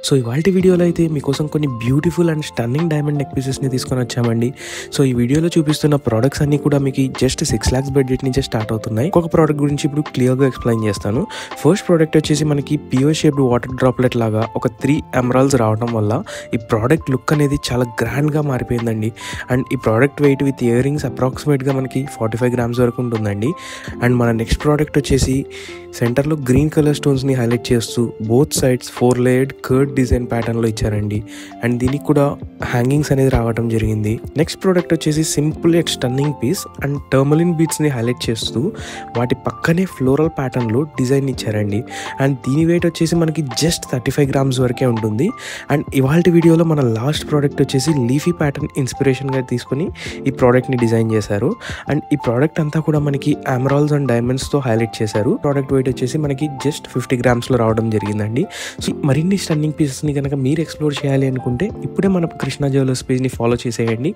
So ఇవాల్టి వీడియోలో అయితే మీకోసం కొన్ని beautiful and stunning diamond neck పీసెస్ని తీసుకొని వచ్చామండి. సో ఈ వీడియోలో చూపిస్తున్న ప్రోడక్ట్స్ అన్ని కూడా మీకు జస్ట్ 6 lakhs బడ్జెట్ నుంచే స్టార్ట్ అవుతున్నాయి. ఒక్కొక్క ప్రోడక్ట్ గురించి ఇప్పుడు క్లియర్గా ఎక్స్ప్లెయిన్ చేస్తాను. ఫస్ట్ ప్రోడక్ట్ వచ్చేసి మనకి పిఓ షేప్డ్ వాటర్ డ్రాప్లెట్ లాగా ఒక 3 ఎమరాల్డ్స్ రావడం వల్ల ఈ ప్రోడక్ట్ లుక్ అనేది చాలా గ్రాండ్గా మారిపోయిందండి. అండ్ ఈ product weight with earrings అప్రాక్సిమేట్గా మనకి 45 grams వరకు ఉంటుందండి. అండ్ మన నెక్స్ట్ ప్రోడక్ట్ వచ్చేసి సెంటర్లో గ్రీన్ కలర్ స్టోన్స్ని హైలైట్ చేస్తూ both sides 4 layered cord design ప్యాటర్న్లో ఇచ్చారండి. అండ్ దీనికి కూడా హ్యాంగింగ్స్ అనేది రావడం జరిగింది. నెక్స్ట్ ప్రోడక్ట్ వచ్చేసి simple and stunning piece and tourmaline బీట్స్ని హైలైట్ చేస్తూ వాటి పక్కనే ఫ్లోరల్ ప్యాటర్న్లో డిజైన్ ఇచ్చారండి. అండ్ దీని వెయిట్ వచ్చేసి మనకి జస్ట్ 35 grams వరకే ఉంటుంది. అండ్ ఇవాళ వీడియోలో మన లాస్ట్ ప్రోడక్ట్ వచ్చేసి లీఫీ ప్యాటర్న్ ఇన్స్పిరేషన్గా తీసుకొని ఈ ప్రోడక్ట్ని డిజైన్ చేశారు. అండ్ ఈ ప్రోడక్ట్ అంతా కూడా మనకి ఎమరాల్డ్స్ అండ్ డైమండ్స్తో హైలైట్ చేశారు. ప్రోడక్ట్ వెయిట్ వచ్చేసి మనకి జస్ట్ 50 grams రావడం జరిగిందండి. సో మరిన్ని స్టన్నింగ్ పీసెస్ని కనుక మీరు ఎక్స్ప్లోర్ చేయాలి అనుకుంటే ఇప్పుడే మన కృష్ణ జ్యువెలర్స్ పేజ్ని ఫాలో చేసేయండి.